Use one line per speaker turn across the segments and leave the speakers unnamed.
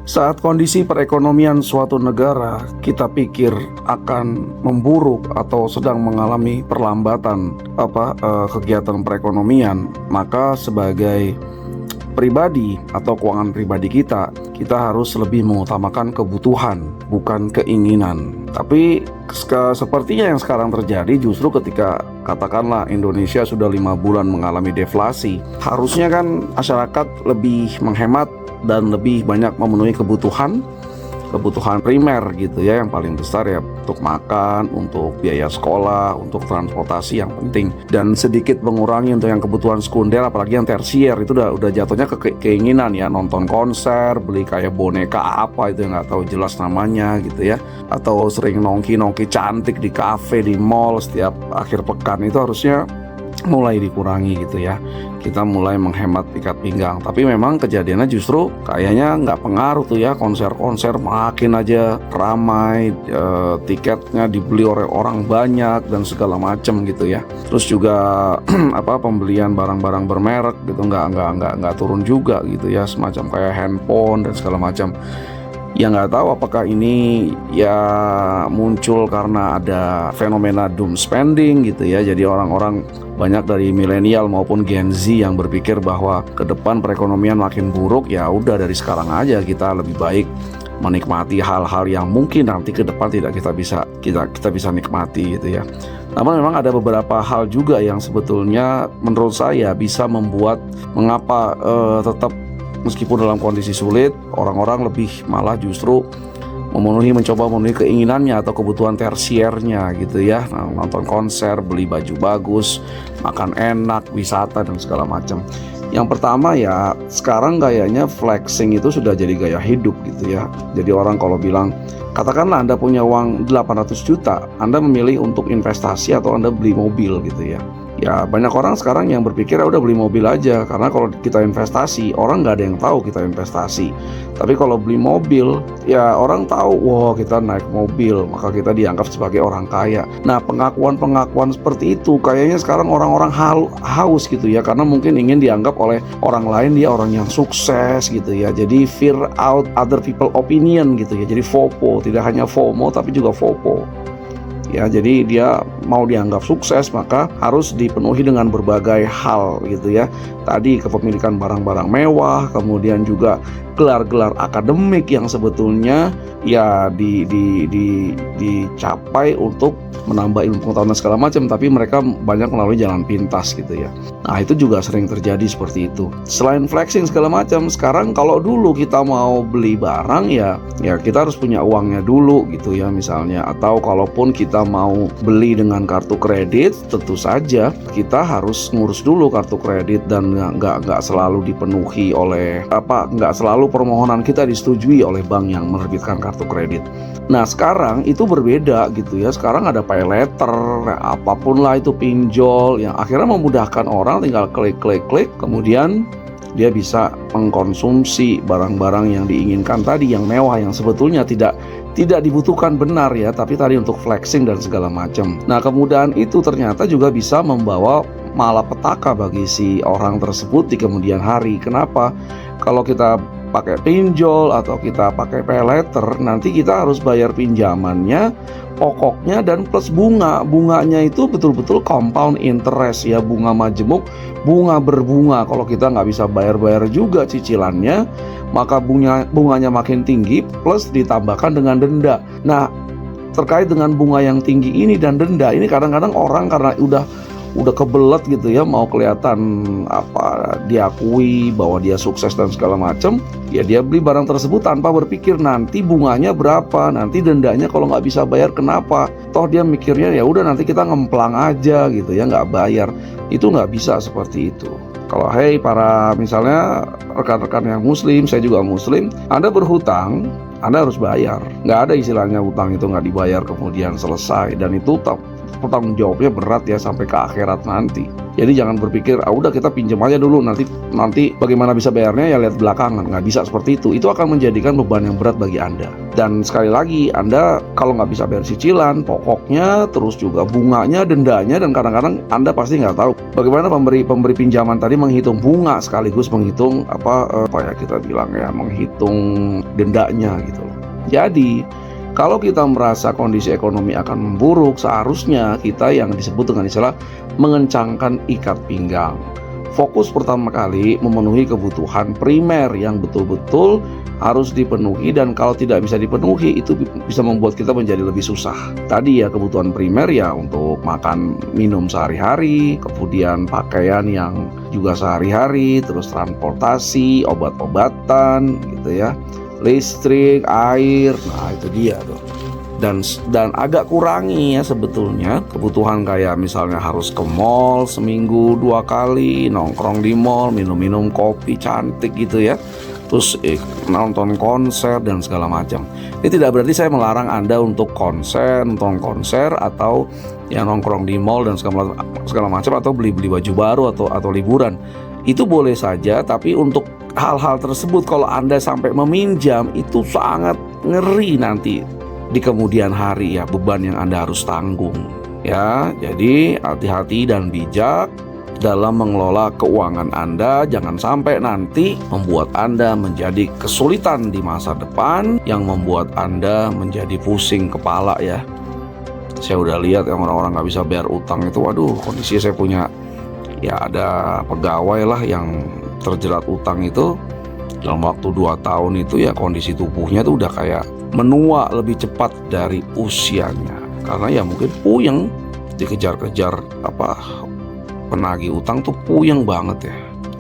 Saat kondisi perekonomian suatu negara kita pikir akan memburuk atau sedang mengalami perlambatan kegiatan perekonomian, maka sebagai pribadi atau keuangan pribadi kita harus lebih mengutamakan kebutuhan, bukan keinginan. Tapi sepertinya yang sekarang terjadi justru ketika katakanlah Indonesia sudah 5 bulan mengalami deflasi, harusnya kan masyarakat lebih menghemat dan lebih banyak memenuhi kebutuhan primer gitu ya, yang paling besar ya untuk makan, untuk biaya sekolah, untuk transportasi yang penting, dan sedikit mengurangi untuk yang kebutuhan sekunder, apalagi yang tersier itu udah jatuhnya ke keinginan ya, nonton konser, beli kayak boneka apa itu yang nggak tahu jelas namanya gitu ya, atau sering nongki cantik di kafe, di mall setiap akhir pekan. Itu harusnya mulai dikurangi gitu ya. Kita mulai menghemat ikat pinggang. Tapi memang kejadiannya justru kayaknya nggak pengaruh tuh ya, konser-konser makin aja ramai, tiketnya dibeli oleh orang banyak dan segala macam gitu ya. Terus juga pembelian barang-barang bermerek gitu nggak turun juga gitu ya, semacam kayak handphone dan segala macam. Ya nggak tahu apakah ini ya muncul karena ada fenomena doom spending gitu ya. Jadi orang-orang banyak dari milenial maupun Gen Z yang berpikir bahwa ke depan perekonomian makin buruk, ya udah dari sekarang aja kita lebih baik menikmati hal-hal yang mungkin nanti ke depan tidak kita bisa nikmati gitu ya. Namun memang ada beberapa hal juga yang sebetulnya menurut saya bisa membuat mengapa tetap meskipun dalam kondisi sulit, orang-orang lebih malah justru mencoba memenuhi keinginannya atau kebutuhan tersiernya gitu ya. Nonton konser, beli baju bagus, makan enak, wisata dan segala macam. Yang pertama ya, sekarang kayaknya flexing itu sudah jadi gaya hidup gitu ya. Jadi orang kalau bilang, katakanlah Anda punya uang 800 juta, Anda memilih untuk investasi atau Anda beli mobil gitu ya. Ya banyak orang sekarang yang berpikir udah beli mobil aja, karena kalau kita investasi orang nggak ada yang tahu kita investasi. Tapi kalau beli mobil ya orang tahu, wah kita naik mobil, maka kita dianggap sebagai orang kaya. Nah pengakuan seperti itu kayaknya sekarang orang-orang haus gitu ya, karena mungkin ingin dianggap oleh orang lain dia orang yang sukses gitu ya. Jadi fear out other people opinion gitu ya. Jadi FOPO, tidak hanya FOMO tapi juga FOPO. Ya, jadi dia mau dianggap sukses maka harus dipenuhi dengan berbagai hal gitu ya. Tadi kepemilikan barang-barang mewah, kemudian juga gelar-gelar akademik yang sebetulnya ya dicapai untuk menambah ilmu pengetahuan segala macam, tapi mereka banyak melalui jalan pintas gitu ya. Nah itu juga sering terjadi seperti itu. Selain flexing segala macam, sekarang kalau dulu kita mau beli barang ya kita harus punya uangnya dulu gitu ya misalnya. Atau kalaupun kita mau beli dengan kartu kredit, tentu saja kita harus ngurus dulu kartu kredit dan nggak selalu dipenuhi oleh nggak selalu permohonan kita disetujui oleh bank yang menerbitkan kartu kredit. Nah sekarang itu berbeda gitu ya. Sekarang ada pay letter, apapun lah itu, pinjol, yang akhirnya memudahkan orang tinggal klik, kemudian dia bisa mengkonsumsi barang-barang yang diinginkan tadi, yang mewah, yang sebetulnya tidak dibutuhkan benar ya, tapi tadi untuk flexing dan segala macam. Nah kemudahan itu ternyata juga bisa membawa malapetaka bagi si orang tersebut di kemudian hari. Kenapa? Kalau kita pakai pinjol atau kita pakai pay letter, nanti kita harus bayar pinjamannya, pokoknya dan plus bunganya itu betul-betul compound interest ya, bunga majemuk, bunga berbunga. Kalau kita nggak bisa bayar juga cicilannya, maka bunganya makin tinggi plus ditambahkan dengan denda. Nah terkait dengan bunga yang tinggi ini dan denda ini, kadang-kadang orang karena udah kebelet gitu ya, mau kelihatan diakui bahwa dia sukses dan segala macam, ya dia beli barang tersebut tanpa berpikir nanti bunganya berapa, nanti dendanya kalau nggak bisa bayar kenapa. Toh dia mikirnya ya udah nanti kita ngemplang aja gitu ya, nggak bayar. Itu nggak bisa seperti itu. Kalau para misalnya rekan-rekan yang muslim, saya juga muslim, Anda berhutang, Anda harus bayar. Nggak ada istilahnya hutang itu nggak dibayar kemudian selesai, dan itu tanggung jawabnya berat ya sampai ke akhirat nanti. Jadi jangan berpikir, udah kita pinjam aja dulu, nanti bagaimana bisa bayarnya ya lihat belakangan. Nggak bisa seperti itu. Itu akan menjadikan beban yang berat bagi Anda. Dan sekali lagi, Anda kalau nggak bisa bayar cicilan, pokoknya, terus juga bunganya, dendanya, dan kadang-kadang Anda pasti nggak tahu bagaimana pemberi pinjaman tadi menghitung bunga sekaligus menghitung apa ya kita bilang ya, menghitung dendanya gitu loh. Jadi kalau kita merasa kondisi ekonomi akan memburuk, seharusnya kita yang disebut dengan istilah mengencangkan ikat pinggang. Fokus pertama kali memenuhi kebutuhan primer yang betul-betul harus dipenuhi, dan kalau tidak bisa dipenuhi itu bisa membuat kita menjadi lebih susah. Tadi ya kebutuhan primer ya untuk makan minum sehari-hari, kemudian pakaian yang juga sehari-hari, terus transportasi, obat-obatan gitu ya, listrik, air, nah itu dia tuh. Dan agak kurangi ya sebetulnya kebutuhan kayak misalnya harus ke mall seminggu 2 kali, nongkrong di mall, minum-minum kopi cantik gitu ya, terus nonton konser dan segala macam. Ini tidak berarti saya melarang Anda untuk nonton konser atau ya nongkrong di mall dan segala macam, atau beli baju baru atau liburan. Itu boleh saja, tapi untuk hal-hal tersebut kalau Anda sampai meminjam itu sangat ngeri nanti di kemudian hari ya, beban yang Anda harus tanggung ya. Jadi hati-hati dan bijak dalam mengelola keuangan Anda. Jangan sampai nanti membuat Anda menjadi kesulitan di masa depan yang membuat Anda menjadi pusing kepala ya. Saya udah lihat yang orang-orang gak bisa bayar utang itu, waduh, kondisi saya punya ya ada pegawai lah yang terjerat utang itu dalam waktu 2 tahun itu ya, kondisi tubuhnya tuh udah kayak menua lebih cepat dari usianya, karena ya mungkin puyeng dikejar-kejar penagih utang tuh puyeng banget ya.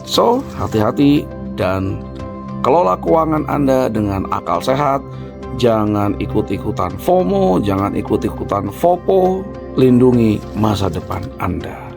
So hati-hati dan kelola keuangan Anda dengan akal sehat. Jangan ikut-ikutan FOMO, jangan ikut-ikutan FOPO. Lindungi masa depan Anda.